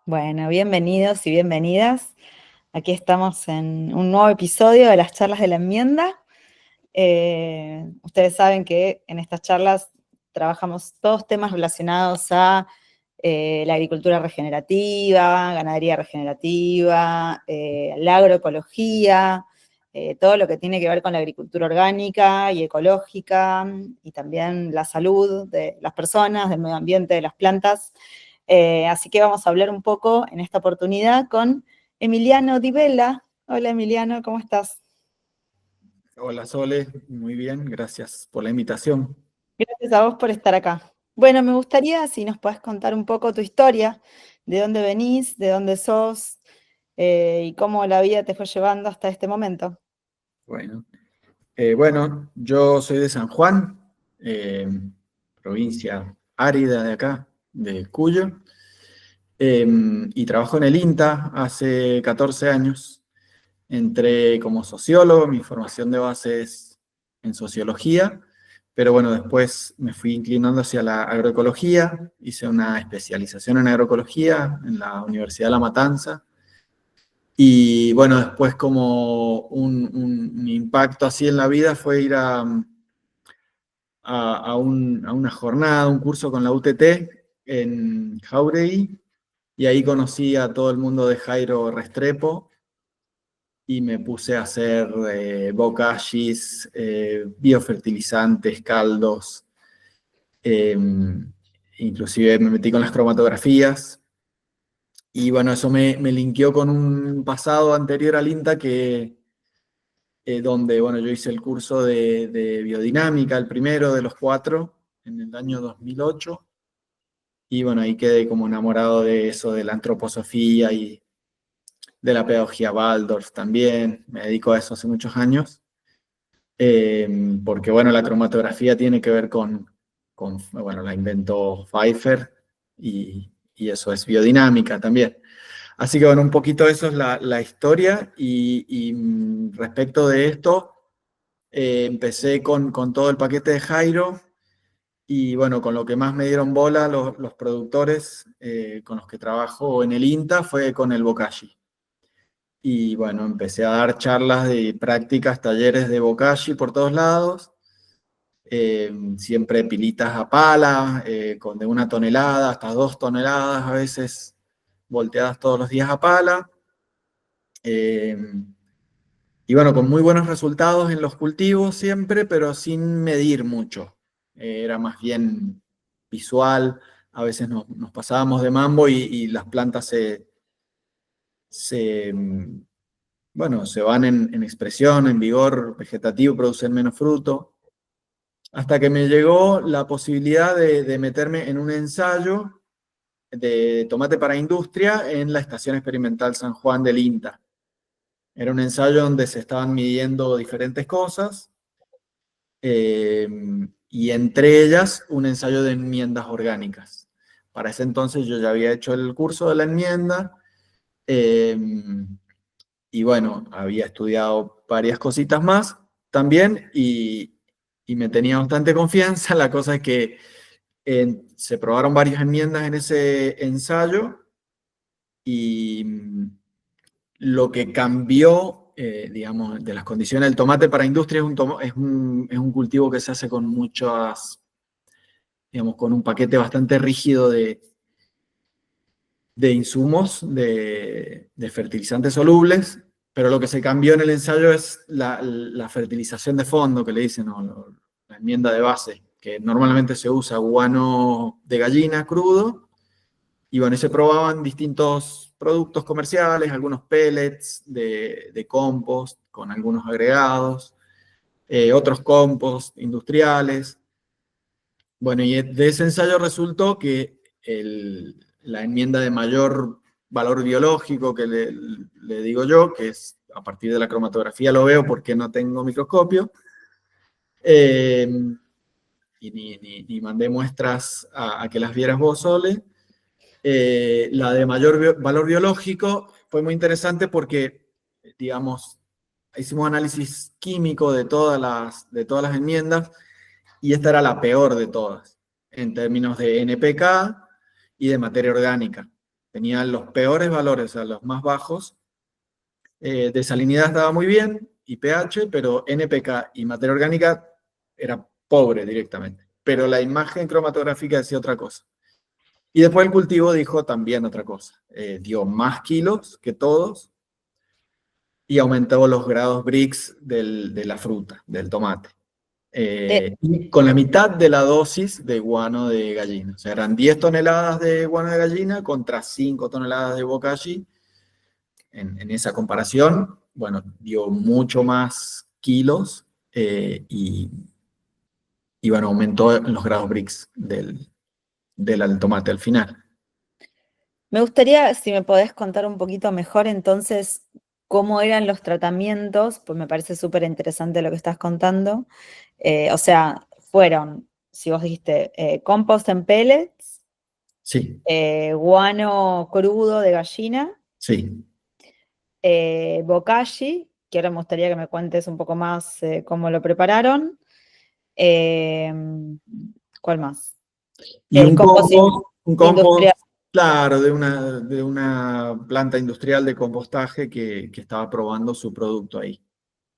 Bueno, bienvenidos y bienvenidas. Aquí estamos en un nuevo episodio de las charlas de la enmienda. Ustedes saben que en estas charlas trabajamos todos temas relacionados a la agricultura regenerativa, ganadería regenerativa, la agroecología, todo lo que tiene que ver con la agricultura orgánica y ecológica, y también la salud de las personas, del medio ambiente, de las plantas. Así que vamos a hablar un poco en esta oportunidad con Emiliano Di Vella. Hola Emiliano, ¿cómo estás? Hola Sole, muy bien, gracias por la invitación. Gracias a vos por estar acá. Bueno, me gustaría si nos podés contar un poco tu historia, de dónde venís, de dónde sos, y cómo la vida te fue llevando hasta este momento. Bueno, yo soy de San Juan, eh, provincia árida de acá, de Cuyo, y trabajo en el INTA hace 14 años. Entré como sociólogo, mi formación de base es en sociología, pero bueno, después me fui inclinando hacia la agroecología, hice una especialización en agroecología en la Universidad de La Matanza. Y bueno, después como un impacto así en la vida fue ir a una jornada, un curso con la UTT en Jauregui, y ahí conocí a todo el mundo de Jairo Restrepo y me puse a hacer bocagis, biofertilizantes, caldos, eh, inclusive me metí con las cromatografías. Y bueno, eso me linkeó con un pasado anterior al INTA donde bueno, yo hice el curso de biodinámica, el primero de los 4, en el año 2008, y bueno, ahí quedé como enamorado de eso, de la antroposofía y de la pedagogía Waldorf también, me dedico a eso hace muchos años, eh, porque bueno, la cromatografía tiene que ver bueno, la inventó Pfeiffer, y eso es biodinámica también. Así que bueno, un poquito eso es la historia, y respecto de esto, empecé con todo el paquete de Jairo, y bueno, con lo que más me dieron bola los productores con los que trabajo en el INTA fue con el Bokashi. Y bueno, empecé a dar charlas de prácticas, talleres de Bokashi por todos lados, siempre pilitas a pala, con de 1 tonelada hasta 2 toneladas, a veces volteadas todos los días a pala. Eh, Y bueno, con muy buenos resultados en los cultivos siempre, pero sin medir mucho. Era más bien visual, a veces nos pasábamos de mambo y las plantas se, mm, bueno, se van en expresión, en vigor vegetativo, producen menos fruto. Hasta que me llegó la posibilidad de meterme en un ensayo de tomate para industria en la Estación Experimental San Juan del INTA. Era un ensayo donde se estaban midiendo diferentes cosas, eh, y entre ellas un ensayo de enmiendas orgánicas. Para ese entonces yo ya había hecho el curso de la enmienda, eh, y bueno, había estudiado varias cositas más también, y me tenía bastante confianza. La cosa es que se probaron varias enmiendas en ese ensayo, y lo que cambió, digamos, de las condiciones del tomate para industria es un cultivo que se hace con muchas, digamos, con un paquete bastante rígido de insumos, de fertilizantes solubles, pero lo que se cambió en el ensayo es la fertilización de fondo, que le dicen, o la enmienda de base, que normalmente se usa guano de gallina crudo, y bueno, y se probaban distintos productos comerciales, algunos pellets de compost con algunos agregados, otros compost industriales. Bueno, y de ese ensayo resultó que la enmienda de mayor valor biológico que le digo yo, que es a partir de la cromatografía lo veo porque no tengo microscopio, eh, y ni mandé muestras a que las vieras vos, Sole. La de mayor valor biológico fue muy interesante porque, digamos, hicimos análisis químico de todas las enmiendas, y esta era la peor de todas, en términos de NPK y de materia orgánica. tenía los peores valores, o sea, los más bajos. De salinidad estaba muy bien, y pH, pero NPK y materia orgánica era pobre directamente. Pero la imagen cromatográfica decía otra cosa. Y después el cultivo dijo también otra cosa. Dio más kilos que todos y aumentó los grados Brix de la fruta, del tomate. Y con la mitad de la dosis de guano de gallina. O sea, eran 10 toneladas de guano de gallina contra 5 toneladas de bokashi. En esa comparación, bueno, dio mucho más kilos y bueno, aumentó los grados Brix del tomate al final. Me gustaría, si me podés contar un poquito mejor, entonces, cómo eran los tratamientos, pues me parece súper interesante lo que estás contando. O sea, fueron, si vos dijiste, compost en pellets, Sí, guano crudo de gallina, sí. bokashi, que ahora me gustaría que me cuentes un poco más cómo lo prepararon. Eh, ¿Cuál más? Y El compost un industrial, compost, claro, de una planta industrial de compostaje que estaba probando su producto ahí.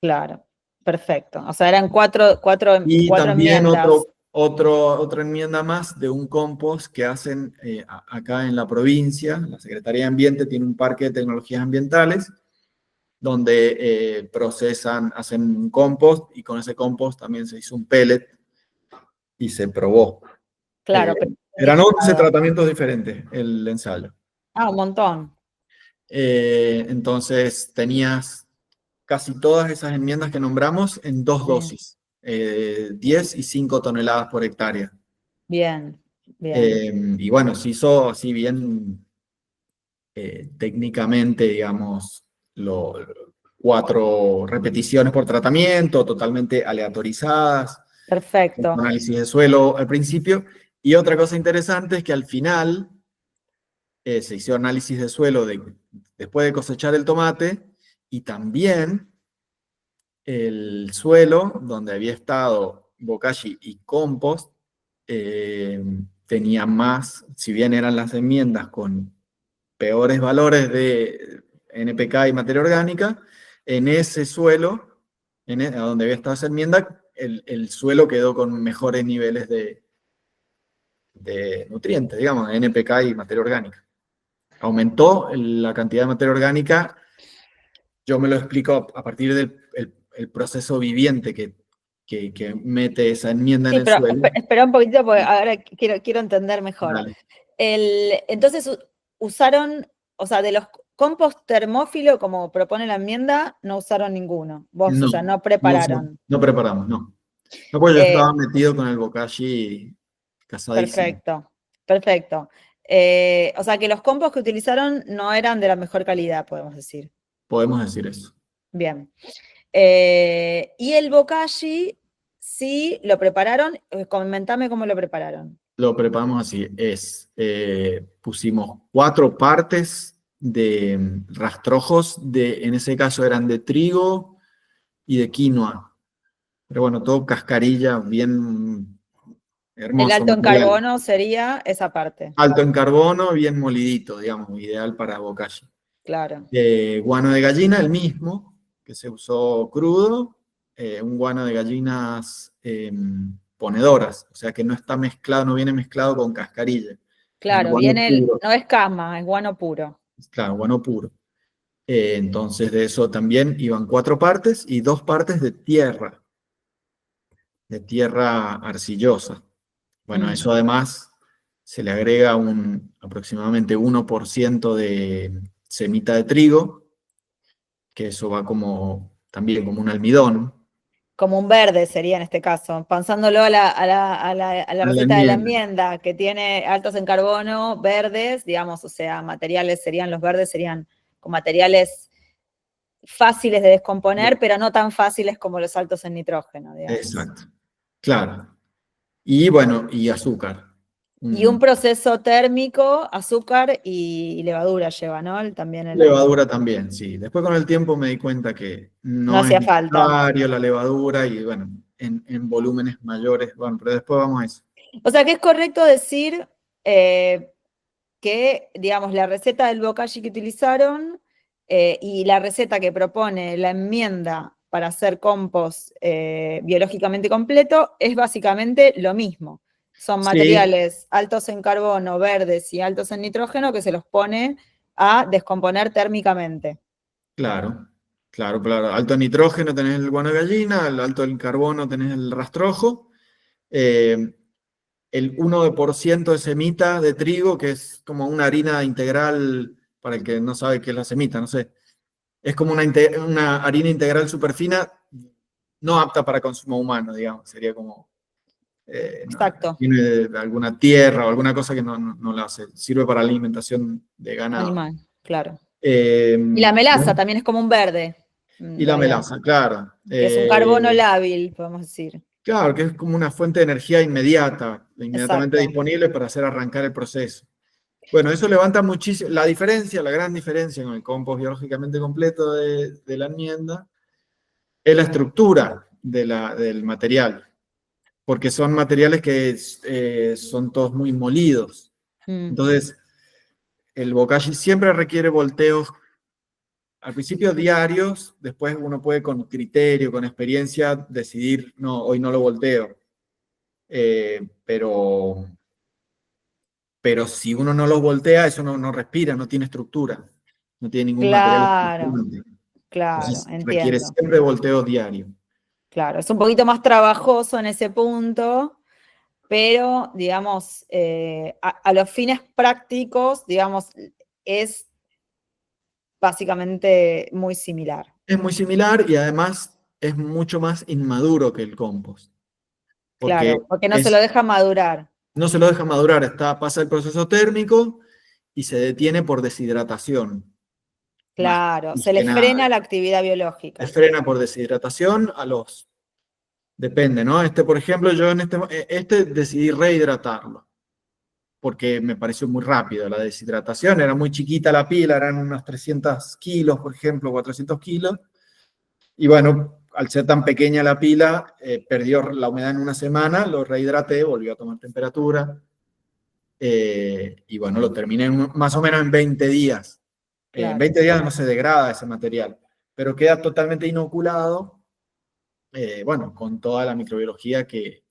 claro, perfecto. O sea, eran cuatro Y también enmiendas. otra enmienda más de un compost que hacen acá en la provincia. La Secretaría de Ambiente tiene un parque de tecnologías ambientales donde hacen un compost y con ese compost también se hizo un pellet y se probó. Eh, Claro, pero Eran 11 tratamientos diferentes el ensayo. un montón. Entonces tenías casi todas esas enmiendas que nombramos en dos Sí. dosis, 10 y 5 toneladas por hectárea. Bien, bien. Y bueno, se hizo así bien técnicamente, digamos, 4 repeticiones por tratamiento, totalmente aleatorizadas, un Perfecto. análisis de suelo al principio. Y otra cosa interesante es que al final se hizo análisis de suelo después de cosechar el tomate y también el suelo donde había estado bokashi y compost tenía más, si bien eran las enmiendas con peores valores de NPK y materia orgánica, en ese suelo, a donde había estado esa enmienda, el suelo quedó con mejores niveles de nutrientes, digamos, de NPK y materia orgánica. Aumentó la cantidad de materia orgánica, yo me lo explico a partir del el proceso viviente que mete esa enmienda en Sí, el pero suelo. espera un poquitito porque ahora quiero entender mejor. Dale. Entonces usaron, o sea, de los compost termófilo, como propone la enmienda, no usaron ninguno. Vos, o No, sea, no no, prepararon. no preparamos, no. No, porque yo Eh, estaba metido con el bokashi casadísimo. Perfecto, perfecto. O sea, que los compost que utilizaron no eran de la mejor calidad, podemos decir. Podemos decir eso. Bien. Y el bokashi, sí, lo prepararon. Comentame cómo lo prepararon. Lo preparamos así. Pusimos 4 partes de rastrojos, en ese caso eran de trigo y de quinoa. Pero bueno, todo cascarilla, bien El hermoso alto en material. carbono sería esa parte, Alto en carbono, bien molidito, digamos, ideal para bokashi. claro. Guano de gallina, el mismo, que se usó crudo, un guano de gallinas ponedoras, o sea que no está mezclado, no viene mezclado con cascarilla. Es el Claro, guano puro, no es casma, es guano puro. claro, guano puro. Entonces de eso también iban 4 partes y 2 partes de tierra arcillosa. Bueno, a Mm. eso además se le agrega aproximadamente 1% de semita de trigo, que eso va también como un almidón Como un verde sería en este caso, pensándolo a la a la receta de la enmienda. enmienda, que tiene altos en carbono, verdes, digamos, o sea, materiales serían, los verdes serían con materiales fáciles de descomponer, pero no tan fáciles como los altos en nitrógeno, digamos. Exacto, claro. Y bueno, y azúcar. Y un Mm, proceso térmico, azúcar y levadura lleva, ¿no? También Levadura también, sí. Después con el tiempo me di cuenta que no no es hacía falta. necesario la levadura y bueno, en volúmenes mayores, bueno, pero después vamos a eso. O sea que es correcto decir que que, digamos, la receta del bokashi que utilizaron y la receta que propone la enmienda para hacer compost biológicamente completo es básicamente lo mismo. Son Sí, materiales altos en carbono, verdes y altos en nitrógeno que se los pone a descomponer térmicamente. claro, claro, claro. Alto en nitrógeno tenés el guano de gallina, el alto en carbono tenés el rastrojo. Eh, el 1% de semita de trigo, que es como una harina integral, para el que no sabe qué es la semita, no sé. Es como una harina integral súper fina, no apta para consumo humano, digamos. Sería como, Exacto, viene de alguna tierra o alguna cosa que no la hace. Sirve para la alimentación de ganado. animal, claro. Eh, Y la melaza bueno, también es como un verde, y en la realidad, melaza, claro. que es un carbono lábil, podemos decir. Claro, que es como una fuente de energía inmediata, inmediatamente Exacto. disponible para hacer arrancar el proceso. Bueno, eso levanta muchísimo, la diferencia, la gran diferencia con el compost biológicamente completo de la enmienda, es la estructura del material, porque son materiales que son todos muy molidos. Mm, Entonces, el bokashi siempre requiere volteos, al principio diarios, después uno puede con criterio, con experiencia, decidir, no, hoy no lo volteo. Pero si uno no los voltea, eso no respira, no tiene estructura, no tiene ningún material claro, estructurante. claro, Entonces requiere entiendo. siempre volteo diario. Claro, es un poquito más trabajoso en ese punto, pero, digamos, a los fines prácticos, digamos, es básicamente muy similar. Es muy similar y además es mucho más inmaduro que el compost, porque Claro, porque no se lo deja madurar. no se lo deja madurar, pasa el proceso térmico y se detiene por deshidratación, Claro, más se le que nada. frena la actividad Se biológica. frena por deshidratación depende, ¿no? Por ejemplo, yo decidí rehidratarlo, porque me pareció muy rápido la deshidratación, era muy chiquita la pila, eran unos 300 kilos, por ejemplo, 400 kilos, y bueno, al ser tan pequeña la pila, perdió la humedad en una semana, lo rehidraté, volvió a tomar temperatura, y bueno, lo terminé más o menos en 20 días. En Claro. 20 días no se degrada ese material, pero queda totalmente inoculado, bueno, con toda la microbiología que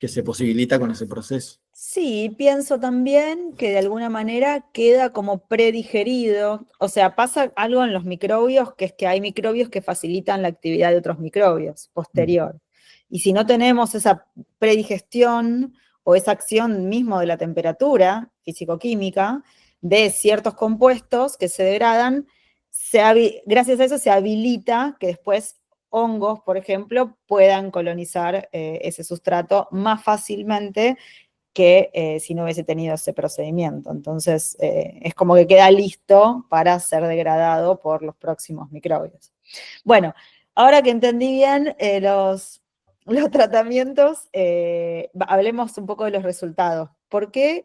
se posibilita con ese proceso. Sí, pienso también que de alguna manera queda como predigerido, o sea, pasa algo en los microbios, que es que hay microbios que facilitan la actividad de otros microbios posterior. Y si no tenemos esa predigestión o esa acción mismo de la temperatura físico-química de ciertos compuestos que se degradan, gracias a eso se habilita que después hongos, por ejemplo, puedan colonizar ese sustrato más fácilmente que si no hubiese tenido ese procedimiento. Entonces, es como que queda listo para ser degradado por los próximos microbios. Bueno, ahora que entendí bien los tratamientos, hablemos un poco de los resultados. ¿Por qué?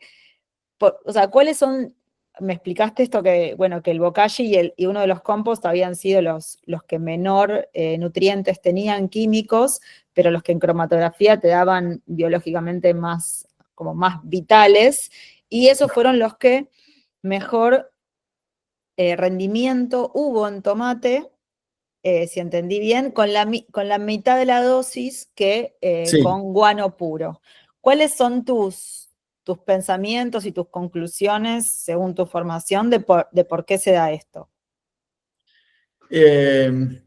O sea, ¿cuáles son? Me explicaste esto que, bueno, que el bokashi y uno de los compost habían sido los que menor nutrientes tenían químicos, pero los que en cromatografía te daban biológicamente más, como más vitales, y esos fueron los que mejor rendimiento hubo en tomate, si entendí bien, con la mitad de la dosis que Sí. con guano puro. ¿Cuáles son tus pensamientos y tus conclusiones, según tu formación, de por qué se da esto? Eh,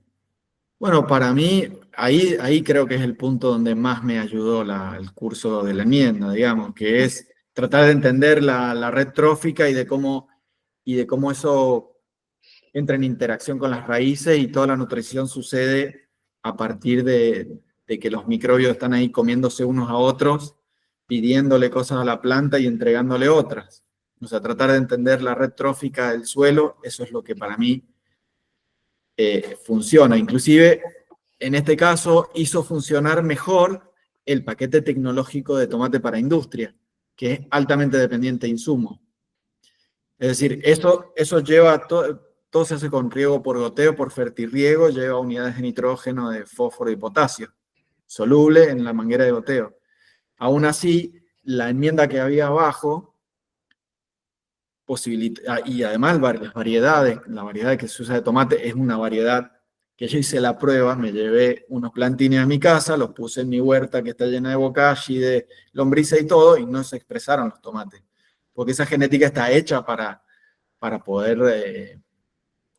bueno, para mí, ahí creo que es el punto donde más me ayudó el curso de la enmienda, digamos, que es tratar de entender la red trófica y de cómo eso entra en interacción con las raíces y toda la nutrición sucede a partir de que los microbios están ahí comiéndose unos a otros, pidiéndole cosas a la planta y entregándole otras. O sea, tratar de entender la red trófica del suelo, eso es lo que para mí funciona. Inclusive, en este caso, hizo funcionar mejor el paquete tecnológico de tomate para industria, que es altamente dependiente de insumos. Es decir, eso lleva, todo se hace con riego por goteo, por fertirriego, lleva unidades de nitrógeno, de fósforo y potasio, soluble en la manguera de goteo. Aún así, la enmienda que había abajo y además las variedades, la variedad que se usa de tomate es una variedad que yo hice la prueba, me llevé unos plantines a mi casa, los puse en mi huerta que está llena de bokashi, de lombrices y todo, y no se expresaron los tomates, porque esa genética está hecha para poder,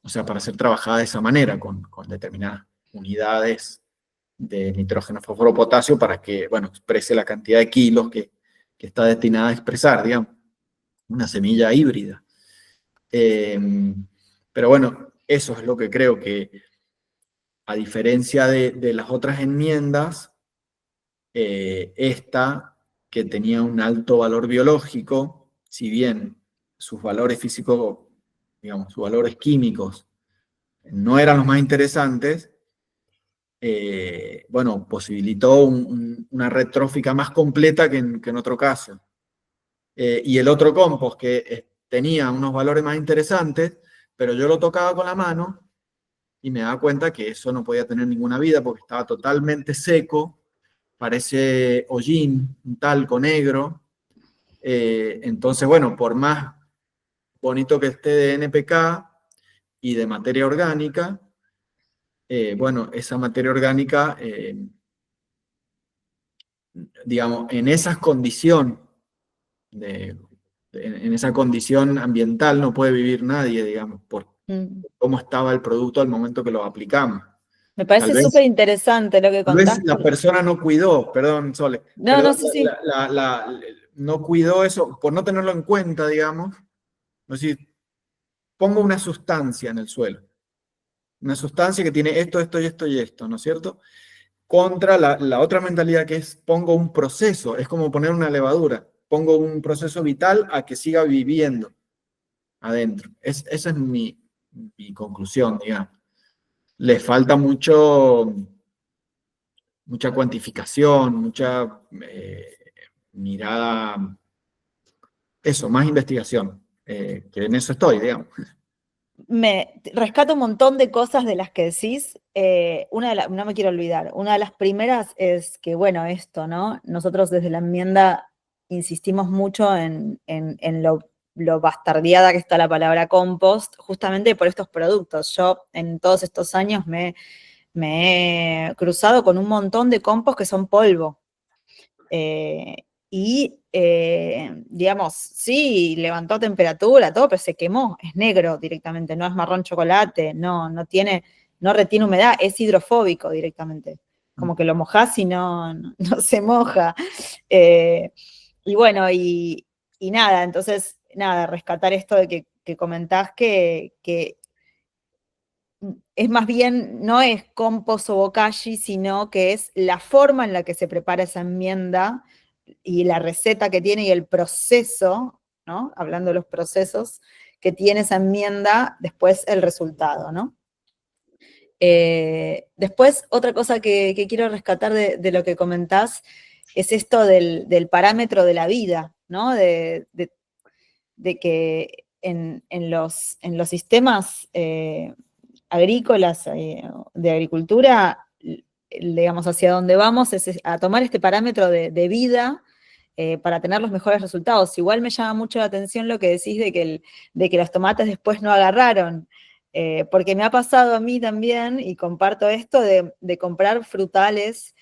o sea, para ser trabajada de esa manera, con determinadas unidades de nitrógeno, fósforo, potasio, para que, bueno, exprese la cantidad de kilos que está destinada a expresar, digamos, una semilla híbrida. Pero bueno, eso es lo que creo que, a diferencia de las otras enmiendas, esta, que tenía un alto valor biológico, si bien sus valores físicos, digamos, sus valores químicos no eran los más interesantes, bueno, posibilitó una red trófica más completa que en otro caso. Y el otro compost que tenía unos valores más interesantes, pero yo lo tocaba con la mano y me daba cuenta que eso no podía tener ninguna vida porque estaba totalmente seco, parece hollín, un talco negro. Entonces, bueno, por más bonito que esté de NPK y de materia orgánica, bueno, esa materia orgánica, digamos, en esa condición en esa condición ambiental no puede vivir nadie, digamos, por cómo estaba el producto al momento que lo aplicamos. Me Tal parece vez, súper interesante lo que tal vez contás. la persona no cuidó, perdón, Sole, No, no, perdón, sí, sí. no cuidó eso, por no tenerlo en cuenta, digamos. Es decir, pongo una sustancia en el suelo, una sustancia que tiene esto, esto y esto y esto, ¿no es cierto? Contra la otra mentalidad que es pongo un proceso, es como poner una levadura, pongo un proceso vital a que siga viviendo adentro. Esa es mi conclusión, digamos. Le falta mucha cuantificación, mucha mirada, eso, más investigación, que en eso estoy, digamos. Me rescato un montón de cosas de las que decís. No me quiero olvidar. Una de las primeras es que, bueno, esto, ¿no? Nosotros desde la enmienda insistimos mucho en lo bastardeada que está la palabra compost, justamente por estos productos. Yo en todos estos años me he cruzado con un montón de compost que son polvo. Digamos, sí, levantó temperatura, todo, pero se quemó, es negro directamente, no es marrón chocolate, no retiene humedad, es hidrofóbico directamente. Como que lo mojás y no se moja. Y bueno, y nada, entonces, nada, rescatar esto de que comentás que es más bien, no es compost o bokashi, sino que es la forma en la que se prepara esa enmienda y la receta que tiene y el proceso, ¿no? Hablando de los procesos que tiene esa enmienda, después el resultado, ¿no? Después, otra cosa que quiero rescatar de lo que comentás es esto del parámetro de la vida, ¿no? De que en los sistemas agrícolas, de agricultura, digamos, hacia donde vamos es a tomar este parámetro de vida para tener los mejores resultados. Igual me llama mucho la atención lo que decís de que los tomates después no agarraron, porque me ha pasado a mí también, y comparto esto, de comprar frutales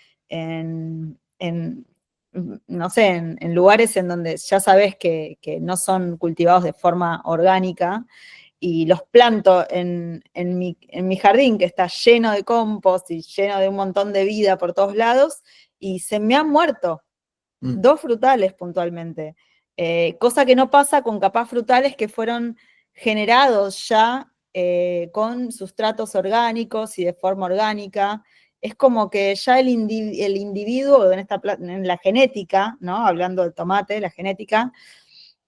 no sé, en lugares en donde ya sabes que no son cultivados de forma orgánica, y los planto en mi jardín, que está lleno de compost y lleno de un montón de vida por todos lados, y se me han muerto 2 frutales puntualmente. Cosa que no pasa con capaz frutales que fueron generados ya con sustratos orgánicos y de forma orgánica. Es como que ya el individuo en la genética, ¿no? Hablando del tomate, la genética,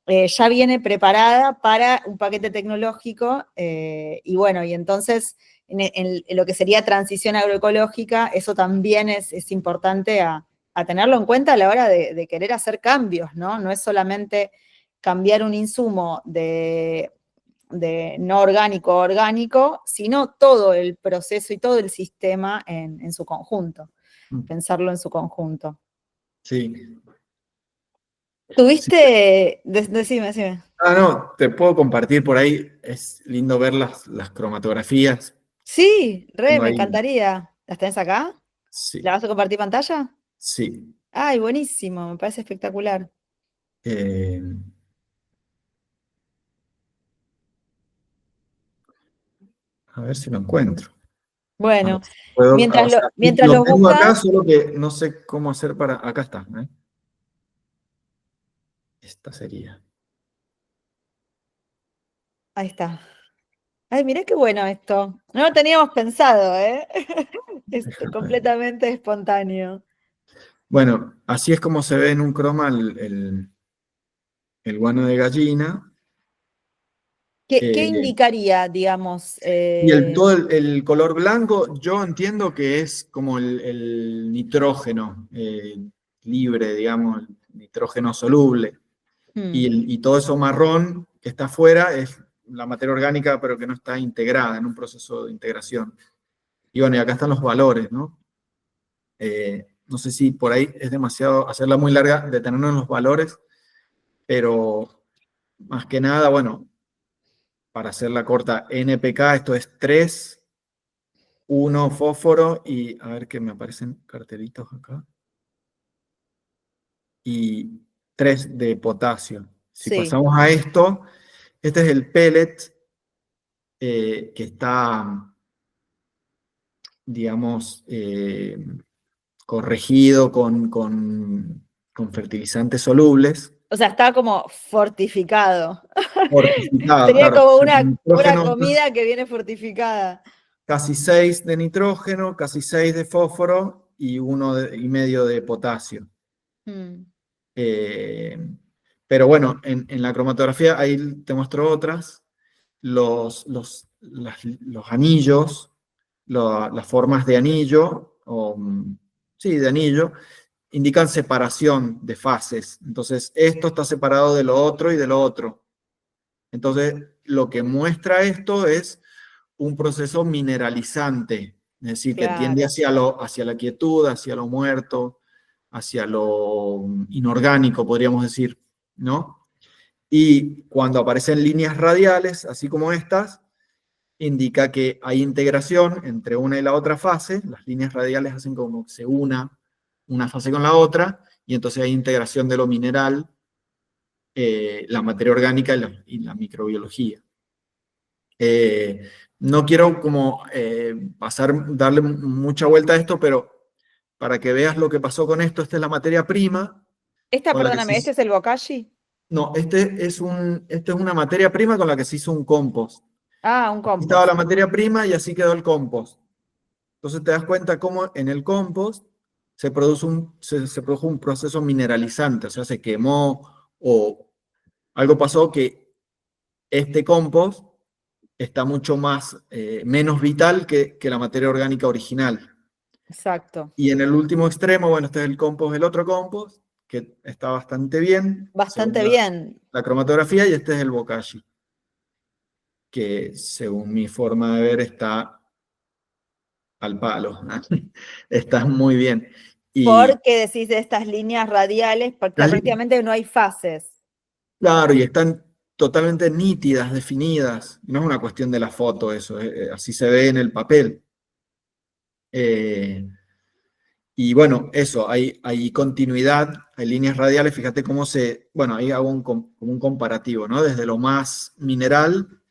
ya viene preparada para un paquete tecnológico, y bueno, y entonces en lo que sería transición agroecológica, eso también es importante a tenerlo en cuenta a la hora de querer hacer cambios, ¿no? No es solamente cambiar un insumo de no orgánico a orgánico, sino todo el proceso y todo el sistema en su conjunto, pensarlo en su conjunto. Sí. Sí. Decime. Ah, no, te puedo compartir por ahí. Es lindo ver las cromatografías. Sí, Tengo me ahí. encantaría. ¿Las tenés acá? ¿La Sí, vas a compartir pantalla? sí. Ay, buenísimo, me parece espectacular. Eh, a ver si lo encuentro. A ver Bueno, si puedo, o sea, sí, mientras lo los tengo acá, buscas, solo que no sé cómo hacer para. Acá está, ¿eh? Esta sería. ahí está. Ay, mirá qué bueno esto. No lo teníamos pensado, ¿eh? Es Déjame. completamente espontáneo. Bueno, así es como se ve en un croma el guano de gallina. ¿Qué Eh, indicaría, digamos? y todo el color blanco, yo entiendo que es como el nitrógeno libre, digamos, el nitrógeno soluble. Hmm, Y todo eso marrón que está afuera es la materia orgánica, pero que no está integrada en un proceso de integración. Y bueno, y acá están los valores, ¿no? No sé si por ahí es demasiado hacerla muy larga, detenernos en los valores, pero más que nada, bueno, para hacerla corta, NPK, esto es 3, 1 fósforo y a ver que me aparecen cartelitos acá, y 3 de potasio. Si sí. pasamos a esto, este es el pellet que está, digamos, corregido con fertilizantes solubles, O sea, está como fortificado. fortificado, Sería claro. como El una nitrógeno comida que viene fortificada. casi 6 de nitrógeno, casi 6 de fósforo y 1,5 de potasio. Hmm, Eh, pero bueno, en la cromatografía, ahí te muestro otras, los anillos, las formas de anillo, sí, de anillo, indican separación de fases. Entonces, esto está separado de lo otro y de lo otro. Entonces, lo que muestra esto es un proceso mineralizante, es decir, que tiende claro, hacia la quietud, hacia lo muerto, hacia lo inorgánico, podríamos decir, ¿no? Y cuando aparecen líneas radiales, así como estas, indica que hay integración entre una y la otra fase, las líneas radiales hacen como que se una fase con la otra, y entonces hay integración de lo mineral, la materia orgánica y la microbiología. Eh, no quiero como darle mucha vuelta a esto, pero para que veas lo que pasó con esto, esta es la materia prima con la que se perdóname, ¿este hizo. es el bokashi? No, esto es una materia prima con la que se hizo un compost. Ah, un Aquí estaba la compost. materia prima y así quedó el compost. Entonces te das cuenta cómo en el compost se produjo un proceso mineralizante, o sea, se quemó o algo pasó que este compost está mucho menos vital que la materia orgánica original. Exacto. Y en el último extremo, bueno, este es el compost, el otro compost, que está bastante bien, según Bastante bien. la cromatografía, y este es el bokashi, que según mi forma de ver está al palo, está muy bien. Y Porque decís de estas líneas radiales, porque las li- prácticamente no hay fases. claro, y están totalmente nítidas, definidas. No es una cuestión de la foto eso, así se ve en el papel. Eh, Y bueno, eso, hay continuidad, hay líneas radiales, fíjate bueno, ahí hago como un comparativo, ¿no? Desde lo más mineral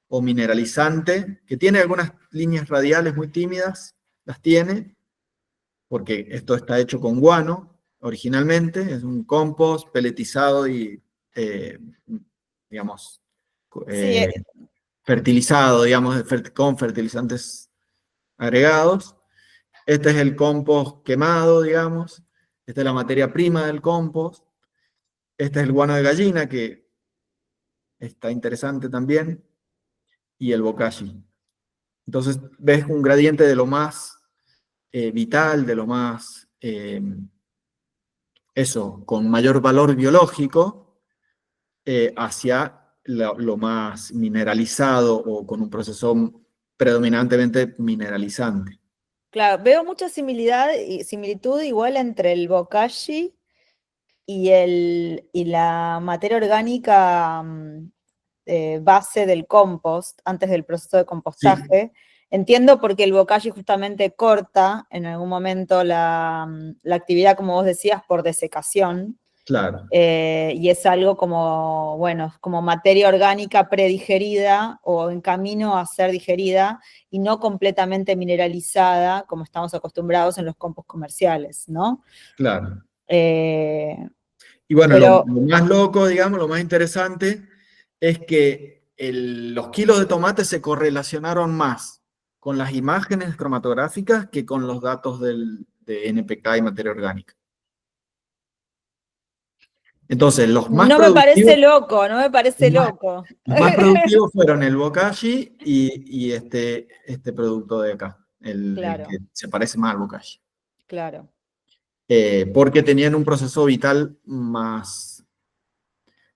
o mineralizante, que tiene algunas líneas radiales muy tímidas, las tiene, porque esto está hecho con guano originalmente, es un compost peletizado y, digamos, Sí, eh, fertilizado, digamos, con fertilizantes agregados. Este es el compost quemado, digamos. Esta es la materia prima del compost. Este es el guano de gallina, que está interesante también. Y el bokashi. Entonces, ves un gradiente de lo más vital, de lo más, eso, con mayor valor biológico, hacia lo más mineralizado o con un proceso predominantemente mineralizante. claro, veo mucha similitud igual entre el bokashi y la materia orgánica base del compost, antes del proceso de Sí, compostaje. Entiendo porque el bokashi justamente corta en algún momento la actividad, como vos decías, por desecación. claro, Y es algo como, bueno, como materia orgánica predigerida o en camino a ser digerida y no completamente mineralizada, como estamos acostumbrados en los compost comerciales, ¿no? claro. Eh, Y bueno, pero lo más loco, digamos, lo más interesante es que los kilos de tomate se correlacionaron más con las imágenes cromatográficas que con los datos de NPK y materia orgánica. Entonces, no me parece loco, no me parece los más, loco. los más productivos fueron el Bokashi y este producto de acá, el que Claro, se parece más al Bokashi. claro. Porque tenían un proceso vital más.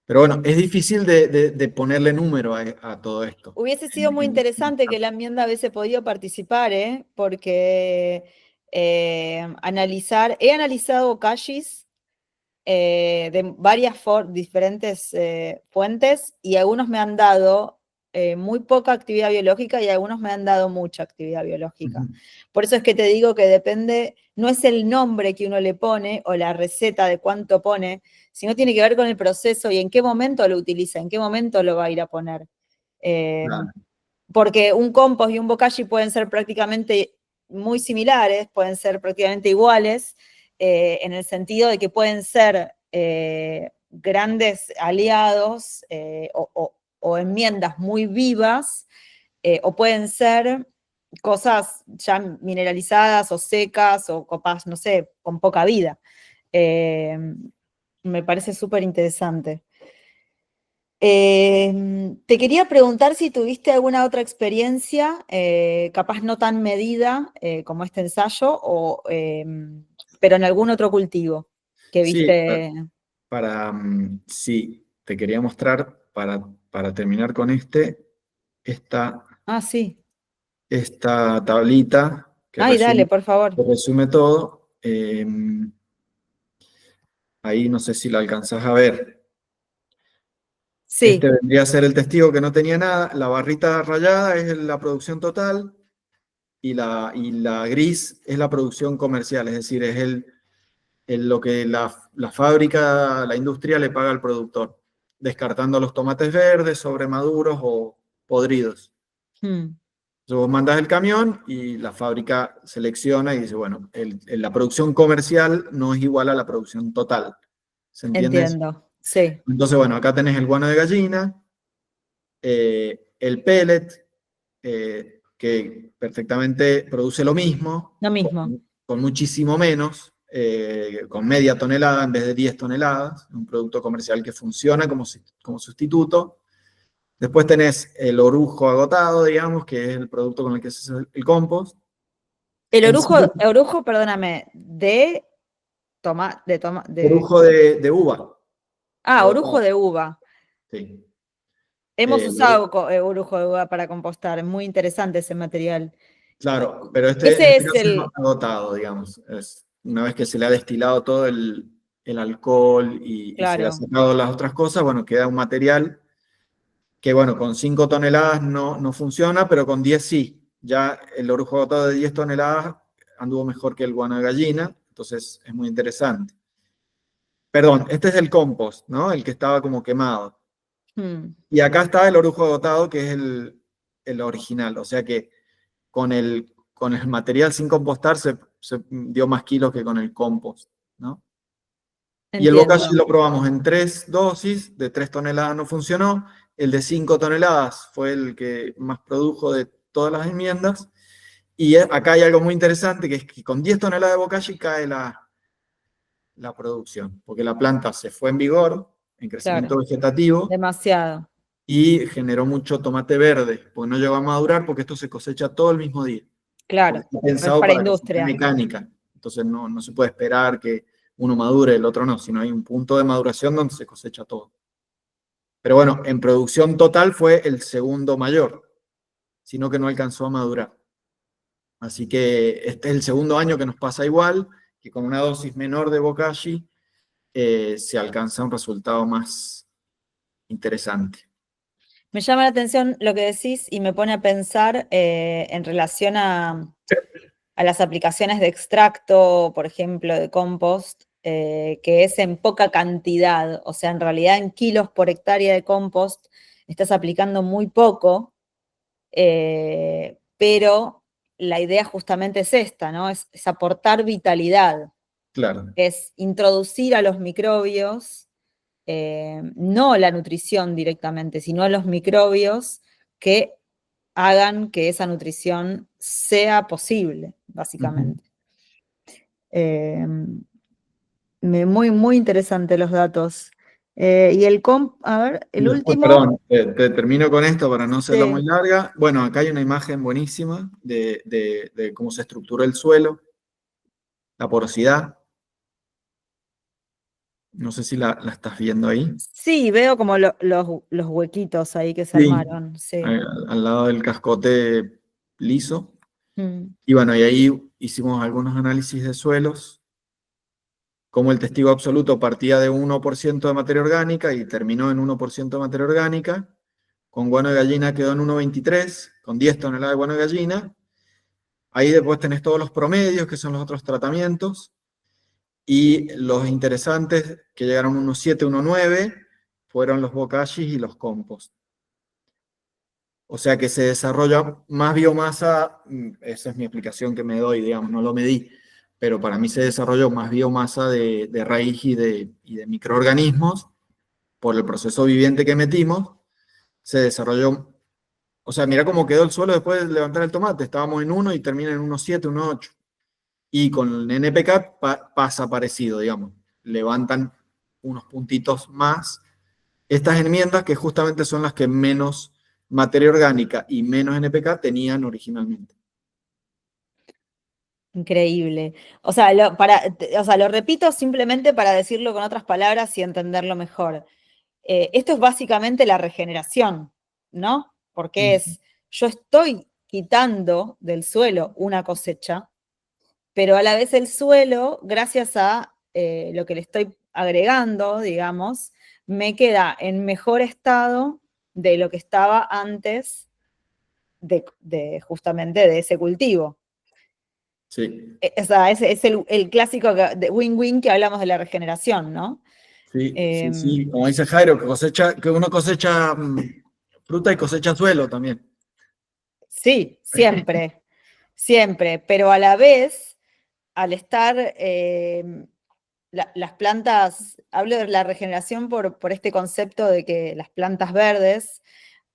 Pero bueno, es difícil de ponerle número a todo esto. Hubiese sido muy interesante que la enmienda hubiese podido participar, ¿eh? Porque he analizado calles de varias diferentes fuentes y algunos me han dado muy poca actividad biológica y algunos me han dado mucha actividad biológica. Ujú. Por eso es que te digo que depende, no es el nombre que uno le pone o la receta de cuánto pone, sino tiene que ver con el proceso y en qué momento lo utiliza, en qué momento lo va a ir a poner. Eh, Claro, Porque un compost y un bokashi pueden ser prácticamente muy similares, pueden ser prácticamente iguales, en el sentido de que pueden ser grandes aliados o enmiendas muy vivas, o pueden ser cosas ya mineralizadas o secas o copas, no sé, con poca vida. Eh, Me parece súper interesante. Te quería preguntar si tuviste alguna otra experiencia, capaz no tan medida como este ensayo, pero en algún otro cultivo que sí, viste. sí, te quería mostrar para terminar con esta, Ah, sí. esta tablita Ay, dale, por favor. que resume todo. Ahí no sé si la alcanzás a ver. Este Sí, vendría a ser el testigo que no tenía nada. La barrita rayada es la producción total y la gris es la producción comercial, es decir, es lo que la fábrica, la industria le paga al productor, descartando los tomates verdes, sobremaduros o podridos. mm, Entonces vos mandás el camión y la fábrica selecciona y dice, bueno, la producción comercial no es igual a la producción total. ¿Se entiende eso? entiendo. Sí, Entonces, bueno, acá tenés el guano de gallina, el pellet, que perfectamente produce lo mismo, lo mismo. con muchísimo menos, con media tonelada en vez de 10 toneladas, un producto comercial que funciona como sustituto. Después tenés el orujo agotado, digamos, que es el producto con el que se hace el compost. En sí, Orujo, perdóname, de toma, de. orujo de uva Ah, orujo agotado. de uva. Sí. Hemos Eh, usado orujo de uva para compostar, es muy interesante ese material. claro, pero en Ese este es caso es el, agotado, digamos. Una vez que se le ha destilado todo el alcohol y se le ha claro, sacado las otras cosas, bueno, queda un material que, bueno, con 5 toneladas no funciona, pero con 10 sí. Ya el orujo agotado de 10 toneladas anduvo mejor que el guano de gallina, entonces es muy interesante. Perdón, este es el compost, ¿no? El que estaba como quemado. mm, Y acá está el orujo agotado, que es el original. O sea que con el material sin compostar se dio más kilos que con el compost, ¿no? Y el bokashi entiendo, lo probamos en 3 dosis, de 3 toneladas no funcionó. El de 5 toneladas fue el que más produjo de todas las enmiendas. Y acá hay algo muy interesante, que es que con 10 toneladas de bokashi cae la producción, porque la planta se fue en vigor, en crecimiento claro, vegetativo, demasiado, y generó mucho tomate verde, porque no llegó a madurar, porque esto se cosecha todo el mismo día, porque claro, está es pensado para para que sea industria, mecánica. Entonces no se puede esperar que uno madure, el otro no, sino hay un punto de maduración donde se cosecha todo. Pero bueno, en producción total fue el segundo mayor, sino que no alcanzó a madurar. Así que este es el segundo año que nos pasa igual, que con una dosis menor de bokashi se alcanza un resultado más interesante. Me llama la atención lo que decís y me pone a pensar en relación a las aplicaciones de extracto, por ejemplo, de compost, que es en poca cantidad, o sea, en realidad en kilos por hectárea de compost estás aplicando muy poco, pero la idea justamente es esta, ¿no? Es aportar vitalidad, Claro. es introducir a los microbios, no la nutrición directamente, sino los microbios que hagan que esa nutrición sea posible, Ujú. básicamente. Eh, muy, muy interesante los datos. Y a ver, Y el después, último, perdón, te termino con esto para no hacerlo muy sí, larga. Bueno, acá hay una imagen buenísima de cómo se estructura el suelo, la porosidad. No sé si la estás viendo ahí. sí, veo como los huequitos ahí que se Sí. armaron, sí. Al lado del cascote liso. Mm. Y bueno, y ahí hicimos algunos análisis de suelos, como el testigo absoluto partía de 1% de materia orgánica y terminó en 1% de materia orgánica. Con guano de gallina quedó en 1,23, con 10 toneladas de guano de gallina. Ahí después tenés todos los promedios, que son los otros tratamientos, y los interesantes, que llegaron a 1,7, 1,9, fueron los bocagis y los compost. O sea que se desarrolla más biomasa, esa es mi explicación que me doy, digamos, no lo medí, pero para mí se desarrolló más biomasa de raíz y de microorganismos por el proceso viviente que metimos, se desarrolló. O sea, mira cómo quedó el suelo después de levantar el tomate. Estábamos en 1 y termina en 1,7, 1,8. Y con el NPK pasa parecido, digamos. Levantan unos puntitos más. Estas enmiendas que justamente son las que menos materia orgánica y menos NPK tenían originalmente. Increíble. O sea, lo repito simplemente para decirlo con otras palabras y entenderlo mejor. Esto es básicamente la regeneración, ¿no? Porque yo estoy quitando del suelo una cosecha, pero a la vez el suelo, gracias a lo que le estoy agregando, digamos, me queda en mejor estado de lo que estaba antes justamente de ese cultivo. Sí, O sea, es el clásico de win-win que hablamos de la regeneración, ¿no? sí, Eh, sí, sí. Como dice Jairo, que uno cosecha fruta y cosecha suelo también. sí, siempre, siempre, pero a la vez, al estar las plantas, hablo de la regeneración por este concepto de que las plantas verdes,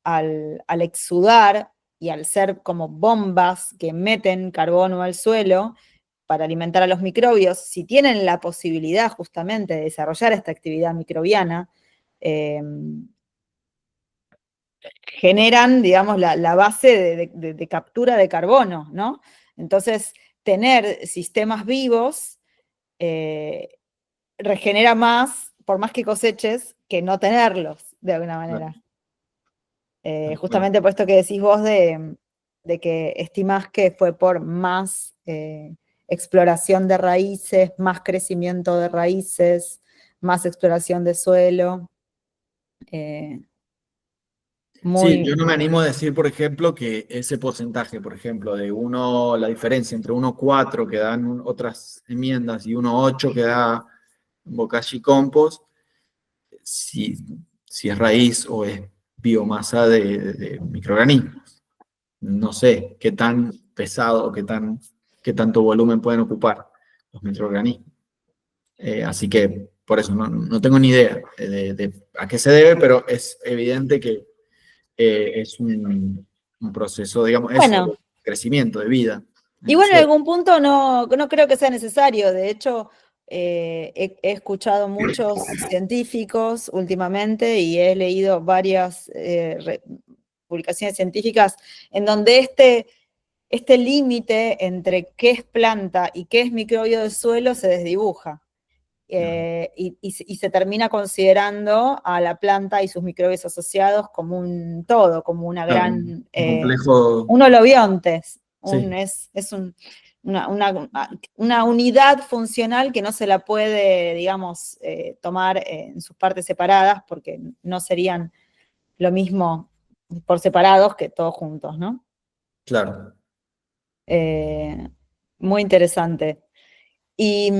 al exudar y al ser como bombas que meten carbono al suelo para alimentar a los microbios, si tienen la posibilidad justamente de desarrollar esta actividad microbiana, eh, generan, digamos, la base de captura de carbono, ¿no? Entonces, tener sistemas vivos eh, regenera más, por más que coseches, que no tenerlos, de alguna Claro, manera. tal cual. Justamente por esto que decís vos de que estimás que fue por más exploración de raíces, más crecimiento de raíces, más exploración de suelo. eh, Sí, yo muy, no me animo a decir, por ejemplo, que ese porcentaje, por ejemplo, de uno, la diferencia entre 1,4 que dan otras enmiendas y 1,8 que da Bokashi Compost, si, si es raíz o es biomasa de microorganismos. No sé qué tan pesado o qué tanto volumen pueden ocupar los microorganismos. Así que por eso no tengo ni idea de a qué se debe, pero es evidente que es un proceso, digamos, eso, de bueno, crecimiento, de vida en el igual en suelo. algún punto no creo que sea necesario. De hecho, he escuchado muchos científicos últimamente y he leído varias publicaciones científicas en donde este límite entre qué es planta y qué es microbio del suelo se desdibuja. Y se termina considerando a la planta y sus microbios asociados como un todo, como una Claro, gran, un complejo, un holobionte, sí, es un... una unidad funcional que no se la puede, digamos, tomar en sus partes separadas, porque no serían lo mismo por separados que todos juntos, ¿no? Claro. Muy interesante. Y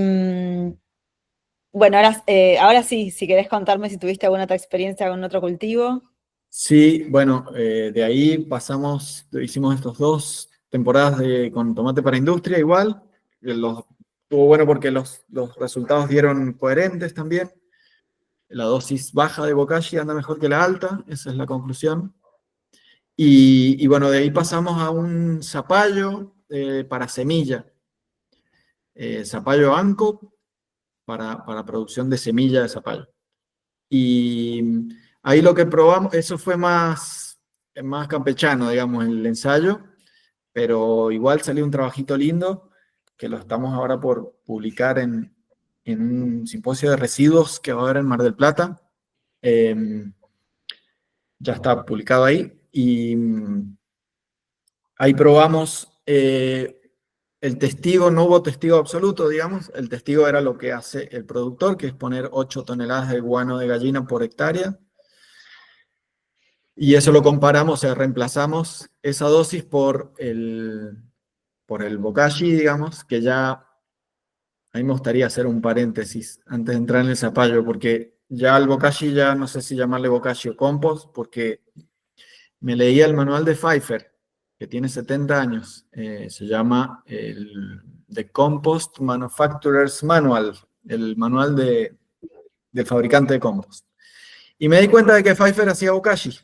bueno, ahora sí, si querés contarme si tuviste alguna otra experiencia con otro cultivo. Sí, bueno, de ahí hicimos estos 2 temporadas con tomate para industria igual. Estuvo bueno porque los resultados dieron coherentes también. La dosis baja de Bokashi anda mejor que la alta, esa es la conclusión. Y bueno, de ahí pasamos a un zapallo para semilla. Zapallo Anco para producción de semilla de zapallo. Y ahí lo que probamos, eso fue más campechano, digamos, el ensayo, pero igual salió un trabajito lindo que lo estamos ahora por publicar en un simposio de residuos que va a haber en Mar del Plata. Ya está publicado ahí. Y ahí probamos el testigo, no hubo testigo absoluto, digamos. El testigo era lo que hace el productor, que es poner 8 toneladas de guano de gallina por hectárea. Y eso lo comparamos, o sea, reemplazamos esa dosis por el Bokashi, digamos, que ya, a mí me gustaría hacer un paréntesis antes de entrar en el zapallo, porque ya el Bokashi, ya no sé si llamarle Bokashi o compost, porque me leía el manual de Pfeiffer, que tiene 70 años, se llama el The Compost Manufacturer's Manual, el manual del fabricante de compost. Y me di cuenta de que Pfeiffer hacía Bokashi.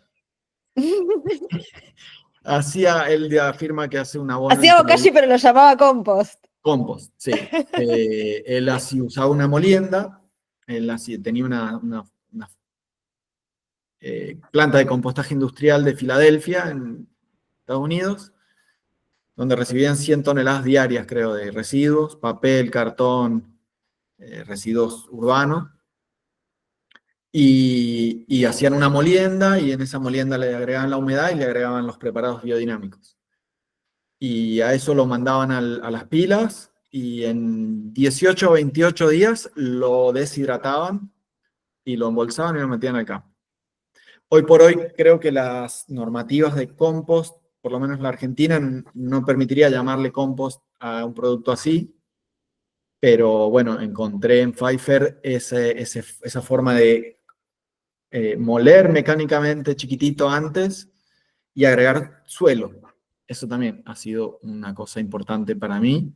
Él afirma que hace un abono Hacía bokashi, pero lo llamaba compost. compost, sí. Él así usaba una molienda, él así tenía una planta de compostaje industrial de Filadelfia, en Estados Unidos, donde recibían 100 toneladas diarias, creo, de residuos, papel, cartón, residuos urbanos, y hacían una molienda, y en esa molienda le agregaban la humedad y le agregaban los preparados biodinámicos. Y a eso lo mandaban a las pilas, y en 18 o 28 días lo deshidrataban y lo embolsaban y lo metían al campo. Hoy por hoy creo que las normativas de compost, por lo menos la Argentina, no permitiría llamarle compost a un producto así, pero bueno, encontré en Pfeiffer esa forma de moler mecánicamente chiquitito antes y agregar suelo. Eso también ha sido una cosa importante para mí.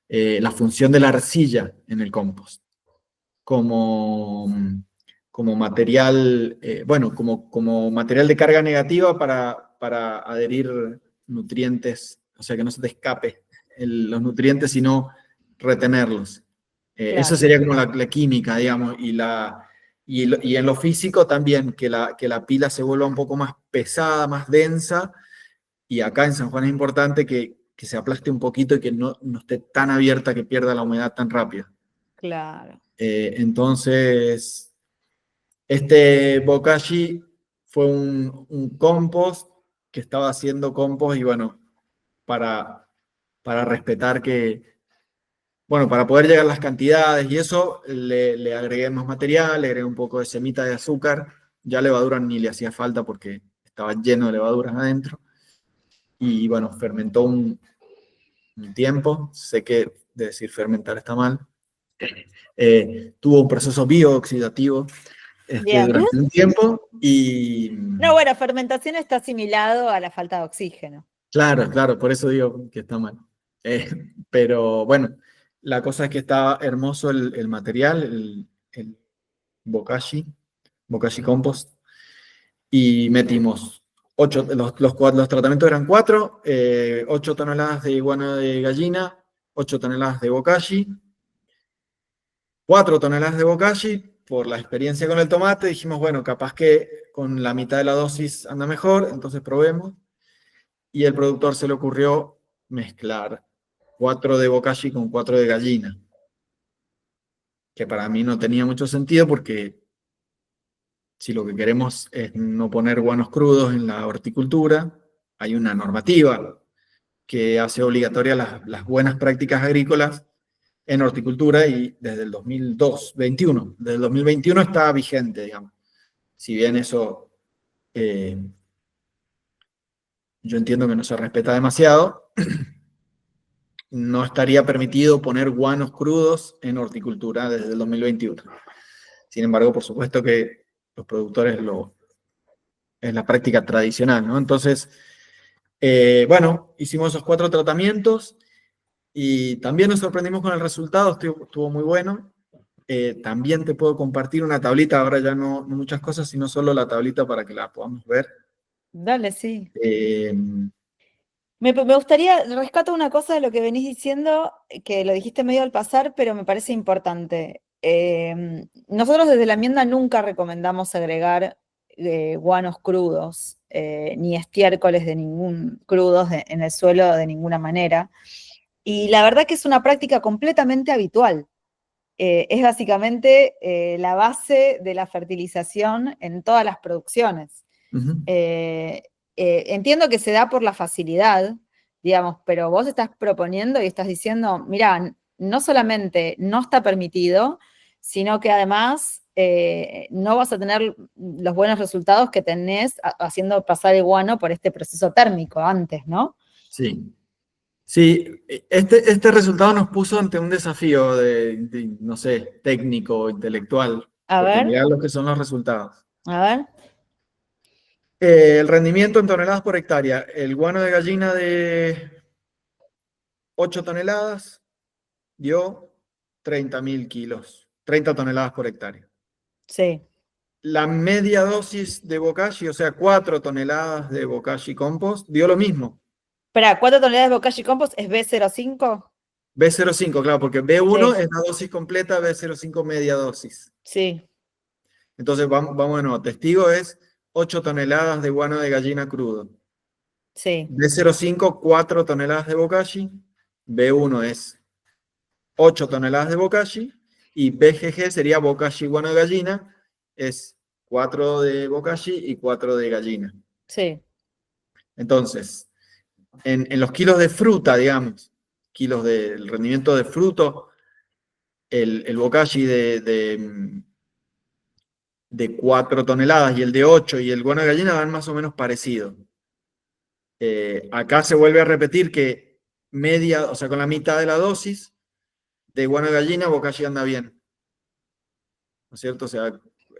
La función de la arcilla en el compost como material, bueno, como material de carga negativa para adherir nutrientes, o sea, que no se te escape los nutrientes, sino retenerlos. Claro. Eso sería como la química, digamos, y en lo físico también, que la pila se vuelva un poco más pesada, más densa, y acá en San Juan es importante que se aplaste un poquito y que no esté tan abierta que pierda la humedad tan rápido. Claro. Entonces, este Bokashi fue un compost que estaba haciendo compost y bueno, para respetar bueno, para poder llegar a las cantidades y eso, le agregué más material, le agregué un poco de semita de azúcar, ya levadura ni le hacía falta porque estaba lleno de levaduras adentro. Y bueno, fermentó un tiempo, sé que decir fermentar está mal. Tuvo un proceso biooxidativo Bien. durante un tiempo y No, bueno, fermentación está asimilado a la falta de oxígeno. claro, por eso digo que está mal. Pero bueno, la cosa es que está hermoso el material, el Bokashi Compost, y metimos los tratamientos eran 4, 8 toneladas de guano de gallina, 8 toneladas de Bokashi, 4 toneladas de Bokashi. Por la experiencia con el tomate, dijimos, bueno, capaz que con la mitad de la dosis anda mejor, entonces probemos. Y el productor se le ocurrió mezclar 4 de Bokashi con 4 de gallina, que para mí no tenía mucho sentido porque si lo que queremos es no poner guanos crudos en la horticultura, hay una normativa que hace obligatorias las buenas prácticas agrícolas en horticultura y desde el 2021. Desde el 2021 está vigente, digamos. Si bien eso yo entiendo que no se respeta demasiado, no estaría permitido poner guanos crudos en horticultura desde el 2021. Sin embargo, por supuesto que los productores es la práctica tradicional, ¿no? Entonces, bueno, hicimos esos 4 tratamientos y también nos sorprendimos con el resultado, estuvo muy bueno. También te puedo compartir una tablita, ahora ya no muchas cosas, sino solo la tablita para que la podamos ver. Dale, sí. Eh, Me gustaría, rescato una cosa de lo que venís diciendo, que lo dijiste medio al pasar, pero me parece importante. Nosotros desde la enmienda nunca recomendamos agregar guanos crudos, ni estiércoles de ningún crudos en el suelo de ninguna manera. Y la verdad que es una práctica completamente habitual. Es básicamente la base de la fertilización en todas las producciones. uh-huh. Entiendo que se da por la facilidad, digamos, pero vos estás proponiendo y estás diciendo, mira, no solamente no está permitido, sino que además no vas a tener los buenos resultados que tenés haciendo pasar el guano por este proceso térmico antes, ¿no? Sí. Sí, este resultado nos puso ante un desafío no sé, técnico, intelectual, A porque ver, mirá lo que son los resultados. a ver. El rendimiento en toneladas por hectárea. El guano de gallina de 8 toneladas dio 30.000 kilos, 30 toneladas por hectárea. Sí. La media dosis de Bokashi, o sea, 4 toneladas de Bokashi Compost, dio lo mismo. Espera, 4 toneladas de Bokashi Compost es B05. B05, claro, porque B1 Sí, es la dosis completa, B05 media dosis. sí, Entonces, vamos de nuevo. Testigo es 8 toneladas de guano de gallina crudo. sí, B05, 4 toneladas de Bokashi. B1 es 8 toneladas de Bokashi. Y BGG sería Bokashi guano de gallina. Es 4 de Bokashi y 4 de gallina. sí, Entonces, en los kilos de fruta, digamos, kilos del rendimiento de fruto, el Bokashi de 4 toneladas y el de 8 y el guano de gallina van más o menos parecidos. Acá se vuelve a repetir que media, o sea, con la mitad de la dosis de guano de gallina, Bokashi anda bien. ¿No es cierto? O sea,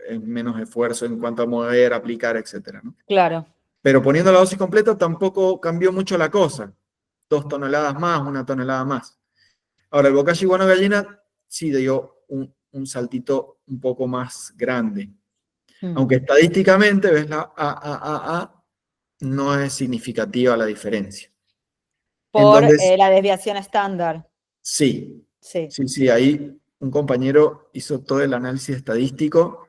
es menos esfuerzo en cuanto a mover, aplicar, etcétera, ¿no? claro. Pero poniendo la dosis completa tampoco cambió mucho la cosa. 2 toneladas más, 1 tonelada más. Ahora, el Bokashi guano de gallina sí dio un saltito un poco más grande. Aunque estadísticamente, ves la A, no es significativa la diferencia. En Por donde la desviación estándar. sí, Sí, sí, ahí un compañero hizo todo el análisis estadístico.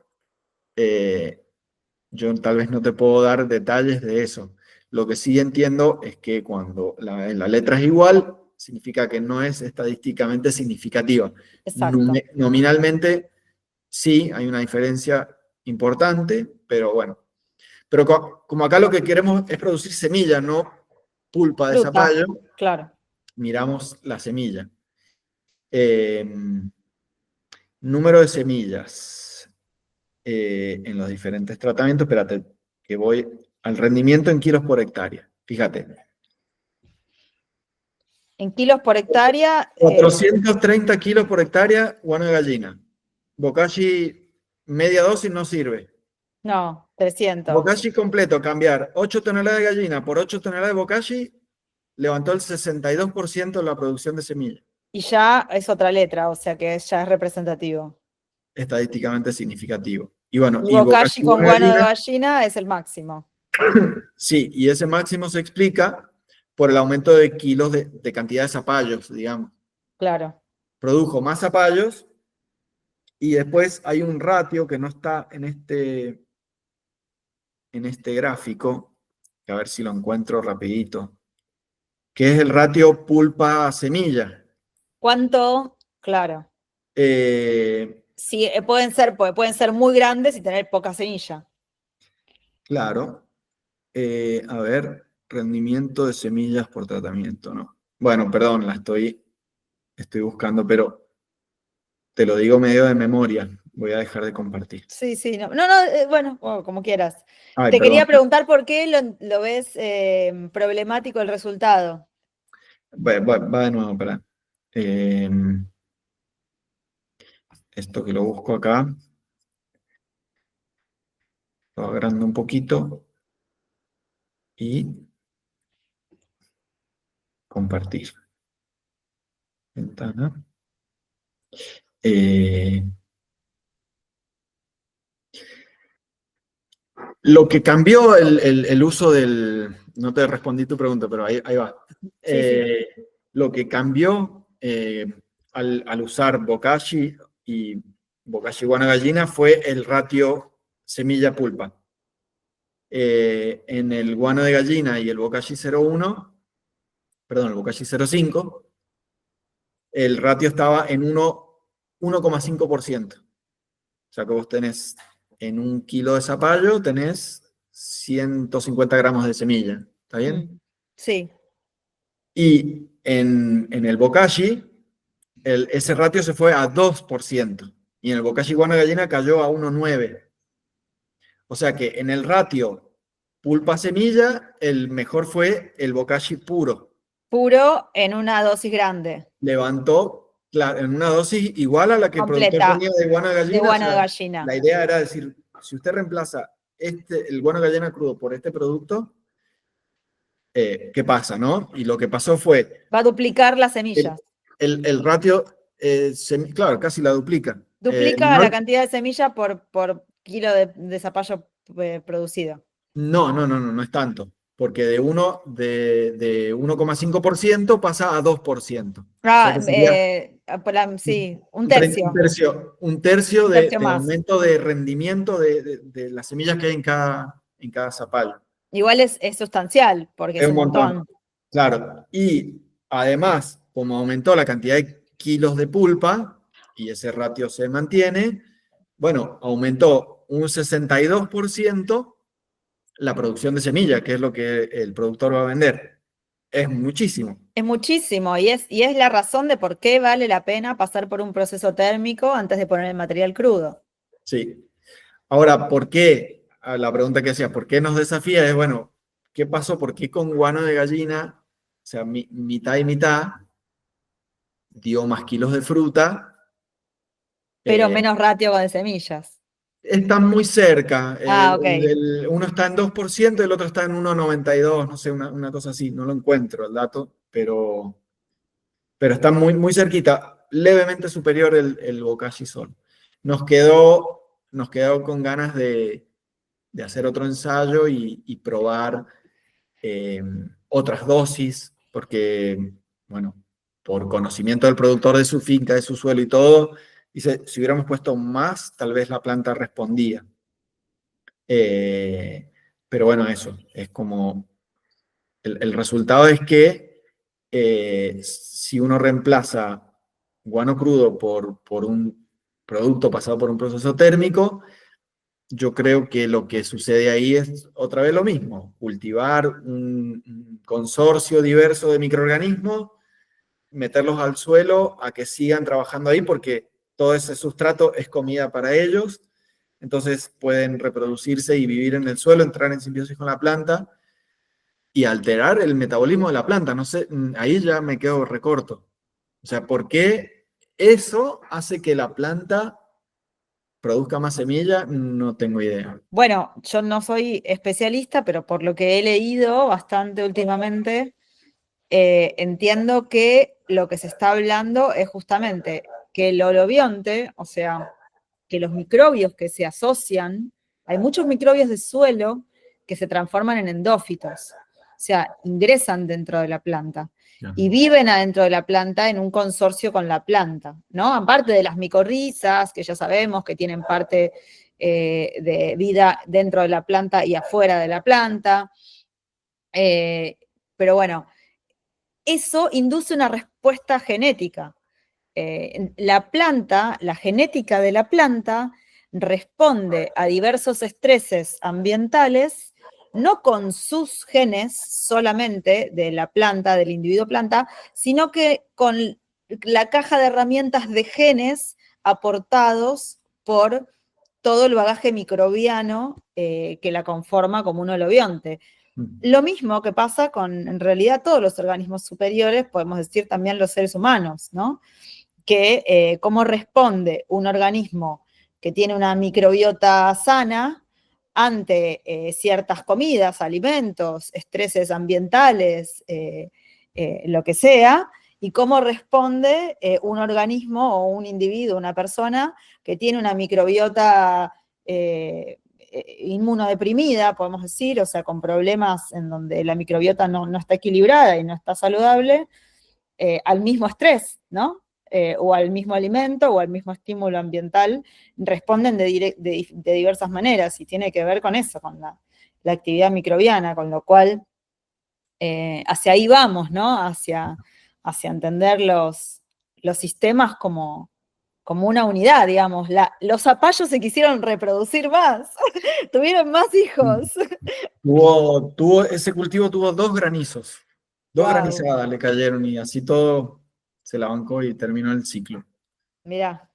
Yo tal vez no te puedo dar detalles de eso. Lo que sí entiendo es que cuando la letra es igual, significa que no es estadísticamente significativa. exacto. Nominalmente sí hay una diferencia importante, pero bueno. Pero como acá lo que queremos es producir semilla, no pulpa de Fruta, zapallo, claro. miramos la semilla. Eh, Número de semillas en los diferentes tratamientos. Espérate, que voy al rendimiento en kilos por hectárea. Fíjate. En kilos por hectárea, 430 kilos por hectárea, guano de gallina. Bokashi media dosis no sirve. no, 300. Bokashi completo, cambiar 8 toneladas de gallina por 8 toneladas de Bokashi, levantó el 62% de la producción de semilla. Y ya es otra letra, o sea que ya es representativo. Estadísticamente significativo. Y bueno, Y y Bokashi Bokashi con guano de guano de gallina, gallina es el máximo. sí, y ese máximo se explica por el aumento de kilos de cantidad de zapallos, digamos. Claro. Produjo más zapallos y después hay un ratio que no está en este gráfico, que a ver si lo encuentro rapidito, que es el ratio pulpa-semilla. ¿Cuánto? Claro. Eh, Sí, pueden ser muy grandes y tener poca semilla. claro, a ver, rendimiento de semillas por tratamiento, ¿no? Bueno, perdón, la estoy buscando, pero te lo digo medio de memoria. Voy a dejar de compartir. Sí, sí, no, bueno, como quieras. Ay, Te quería perdón. preguntar por qué lo ves problemático el resultado. Va de nuevo, espera. Esto que lo busco acá. Lo agrando un poquito. Y compartir. Ventana. Lo que cambió el uso del... No te respondí tu pregunta, pero ahí va. Sí, sí. Lo que cambió al usar Bokashi y Bokashi guano gallina fue el ratio semilla-pulpa. En el guano de gallina y el Bokashi 01, perdón, el Bokashi 05, el ratio estaba en 1,5%. O sea que vos tenés en 1 kilo de zapallo, tenés 150 gramos de semilla. ¿Está bien? Sí. Y en el Bokashi, ese ratio se fue a 2%. Y en el Bokashi guano gallina cayó a 1,9%. O sea que en el ratio pulpa-semilla, el mejor fue el Bokashi puro. Puro en una dosis grande. Levantó en una dosis igual a la que el productor Completa tenía de guano de de gallina. O guano de sea, gallina. la idea era decir, si usted reemplaza el guano de gallina crudo por este producto, ¿qué pasa, no? Y lo que pasó fue, Va a duplicar las el, semillas. el ratio, claro, casi la duplica. Duplica la cantidad de semilla por kilo de zapallo producido. No es tanto, porque de 1,5% pasa a 2%. O sea Ah, que sería sí, un un tercio. tercio Un tercio de más. aumento de rendimiento de las semillas que hay en cada zapallo. Igual es sustancial, porque Es es un un montón, montón. claro. Y además, como aumentó la cantidad de kilos de pulpa, y ese ratio se mantiene, bueno, aumentó un 62% la producción de semilla, que es lo que el productor va a vender. Es muchísimo. Es muchísimo y es la razón de por qué vale la pena pasar por un proceso térmico antes de poner el material crudo. Sí. Ahora, ¿por qué? La pregunta que hacía, ¿por qué nos desafía? Es, bueno, ¿qué pasó? ¿Por qué con guano de gallina, o sea, mitad y mitad, dio más kilos de fruta? Pero Eh, menos ratio de semillas. Están muy cerca. Ah, ok. Uno está en 2% y el otro está en 1,92, no sé, una cosa así. No lo encuentro el dato, pero está muy cerquita. Levemente superior el Bokashi Sol. Nos quedó con ganas de hacer otro ensayo y probar otras dosis, porque, bueno, por conocimiento del productor de su finca, de su suelo y todo, dice, si hubiéramos puesto más, tal vez la planta respondía. Pero bueno, eso, es como, el resultado es que si uno reemplaza guano crudo por un producto pasado por un proceso térmico, yo creo que lo que sucede ahí es otra vez lo mismo, cultivar un consorcio diverso de microorganismos, meterlos al suelo a que sigan trabajando ahí porque todo ese sustrato es comida para ellos, entonces pueden reproducirse y vivir en el suelo, entrar en simbiosis con la planta y alterar el metabolismo de la planta. No sé, ahí ya me quedo recorto. O sea, ¿por qué eso hace que la planta produzca más semilla? No tengo idea. Bueno, yo no soy especialista, pero por lo que he leído bastante últimamente, entiendo que lo que se está hablando es justamente que el holobionte, o sea, que los microbios que se asocian, hay muchos microbios de suelo que se transforman en endófitos, o sea, ingresan dentro de la planta y viven adentro de la planta en un consorcio con la planta, ¿no? Aparte de las micorrizas, que ya sabemos que tienen parte de vida dentro de la planta y afuera de la planta. Pero bueno, eso induce una respuesta genética. La planta, la genética de la planta responde a diversos estreses ambientales no con sus genes solamente de la planta, del individuo planta, sino que con la caja de herramientas de genes aportados por todo el bagaje microbiano que la conforma como un holobionte. Lo mismo que pasa con, en realidad, todos los organismos superiores, podemos decir también los seres humanos, ¿no? Que cómo responde un organismo que tiene una microbiota sana ante ciertas comidas, alimentos, estreses ambientales, lo que sea, y cómo responde un organismo o un individuo, una persona que tiene una microbiota inmunodeprimida, podemos decir, o sea, con problemas en donde la microbiota no está equilibrada y no está saludable, al mismo estrés, ¿no? O al mismo alimento o al mismo estímulo ambiental, responden de diversas maneras y tiene que ver con eso, con la actividad microbiana, con lo cual hacia ahí vamos, ¿no? Hacia entender los sistemas como una unidad, digamos. Los zapallos se quisieron reproducir más, tuvieron más hijos. Ese cultivo tuvo 2 granizos, 2 granizadas le cayeron y así todo se la bancó y terminó el ciclo. Mirá,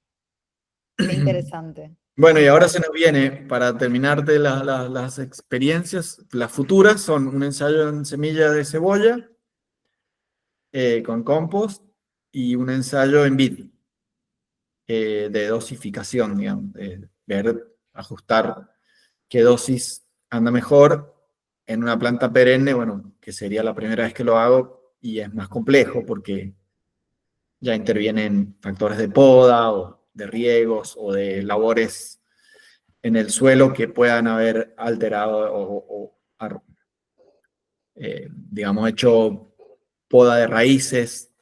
qué interesante. Bueno, y ahora se nos viene, para terminarte las experiencias, las futuras son un ensayo en semilla de cebolla con compost y un ensayo en vid de dosificación, digamos, de ver, ajustar qué dosis anda mejor en una planta perenne, bueno, que sería la primera vez que lo hago y es más complejo porque ya intervienen factores de poda o de riegos o de labores en el suelo que puedan haber alterado digamos, hecho poda de raíces.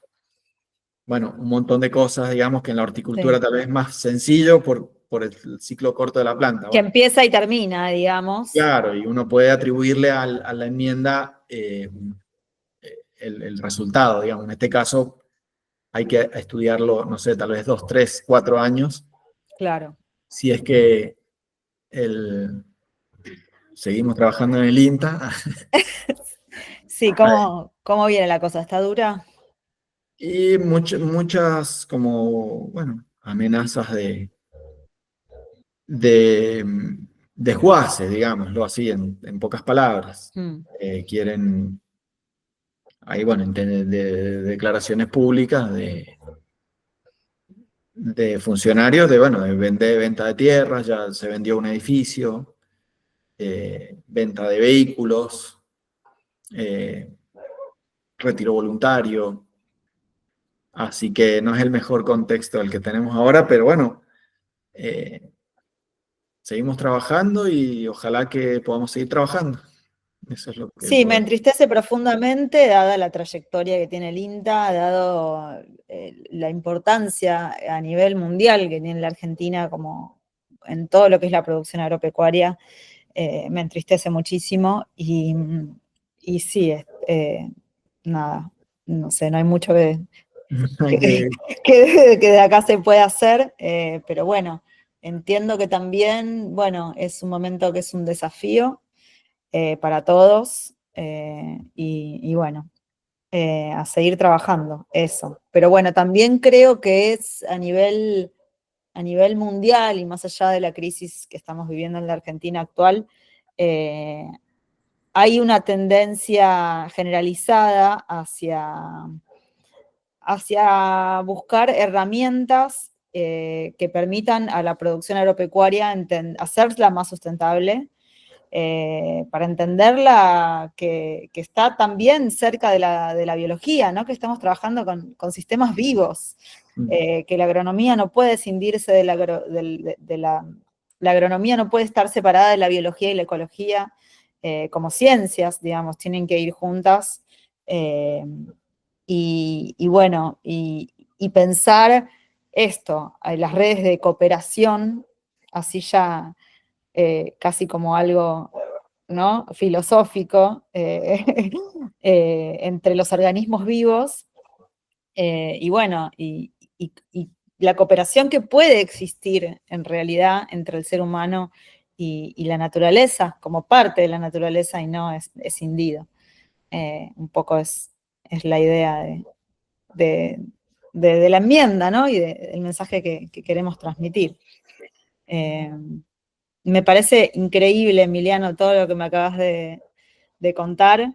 Bueno, un montón de cosas, digamos, que en la horticultura Sí. tal vez es más sencillo por el ciclo corto de la planta. Que Bueno, empieza y termina, digamos. claro, y uno puede atribuirle a la enmienda el resultado, digamos. En este caso hay que estudiarlo, no sé, tal vez 2, 3, 4 años, Claro. si es que seguimos trabajando en el INTA. Sí, ¿cómo viene la cosa? ¿Está dura? Y muchas como, bueno, amenazas de desguace, digámoslo así, en pocas palabras. Mm, Quieren, hay, bueno, de declaraciones públicas de funcionarios de, bueno, de venta de tierras, ya se vendió un edificio, venta de vehículos, eh, retiro voluntario, así que no es el mejor contexto el que tenemos ahora, pero bueno, seguimos trabajando y ojalá que podamos seguir trabajando. Eso es lo que sí, me puedo. entristece profundamente, dada la trayectoria que tiene el INTA, dado la importancia a nivel mundial que tiene la Argentina como en todo lo que es la producción agropecuaria. Me entristece muchísimo y sí, nada, no sé, no hay mucho Hay que, que, que de acá se puede hacer, pero bueno, entiendo que también, bueno, es un momento que es un desafío para todos y bueno, a seguir trabajando, eso. Pero bueno, también creo que es a nivel mundial y más allá de la crisis que estamos viviendo en la Argentina actual, eh, hay una tendencia generalizada hacia buscar herramientas que permitan a la producción agropecuaria hacerla más sustentable, para entenderla que está también cerca de la biología, ¿no? Que estamos trabajando con sistemas vivos, que la agronomía no puede escindirse la agronomía no puede estar separada de la biología y la ecología como ciencias, digamos, tienen que ir juntas. Y bueno, y pensar esto, las redes de cooperación, así ya casi como algo, ¿no? Filosófico entre los organismos vivos, y bueno, y la cooperación que puede existir en realidad entre el ser humano y la naturaleza como parte de la naturaleza y no escindido. Un poco es la idea de la enmienda, ¿no? Y del mensaje que queremos transmitir. Me parece increíble, Emiliano, todo lo que me acabas de contar.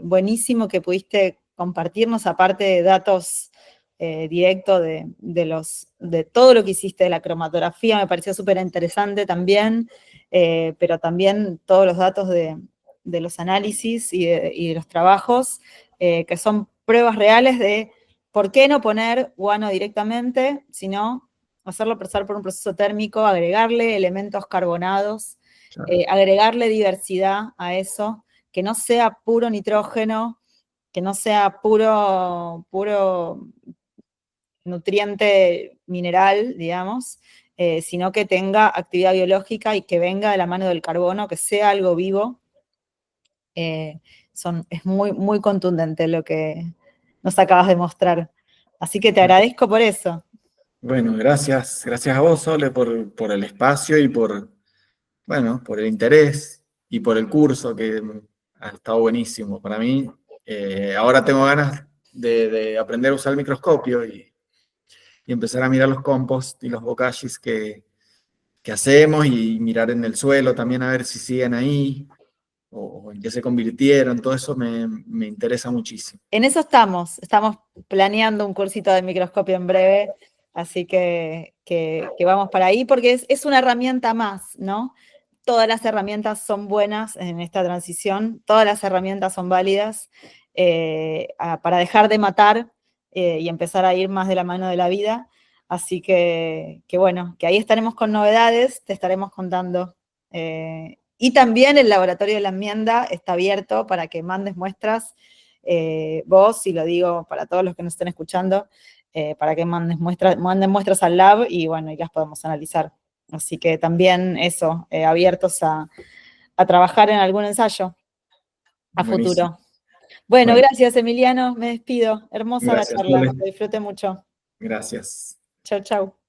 Buenísimo que pudiste compartirnos, aparte de datos directos de todo lo que hiciste de la cromatografía, me pareció súper interesante también, pero también todos los datos de los análisis y de los trabajos, que son pruebas reales de por qué no poner guano directamente, sino hacerlo pasar por un proceso térmico, agregarle elementos carbonados, Claro. agregarle diversidad a eso, que no sea puro nitrógeno, que no sea puro nutriente mineral, digamos, sino que tenga actividad biológica y que venga de la mano del carbono, que sea algo vivo. Es muy, muy contundente lo que nos acabas de mostrar. Así que te agradezco por eso. Bueno, gracias a vos, Sole, por el espacio y bueno, por el interés y por el curso que ha estado buenísimo para mí. Ahora tengo ganas de aprender a usar el microscopio y empezar a mirar los compost y los bocagis que hacemos y mirar en el suelo también a ver si siguen ahí o en qué se convirtieron. Todo eso me interesa muchísimo. En eso estamos planeando un cursito de microscopio en breve, así que vamos para ahí, porque es una herramienta más, ¿no? Todas las herramientas son buenas en esta transición, todas las herramientas son válidas para dejar de matar y empezar a ir más de la mano de la vida. Así que bueno, que ahí estaremos con novedades, te estaremos contando. Y también el laboratorio de la enmienda está abierto para que mandes muestras, vos, y lo digo para todos los que nos estén escuchando, para que manden muestras al lab y bueno, y las podemos analizar. Así que también eso, abiertos a trabajar en algún ensayo a Buenísimo. futuro. Bueno, Bueno, gracias, Emiliano, me despido. Hermosa la gracias, charla, Sole. lo disfruté mucho. Gracias. Chau, chau.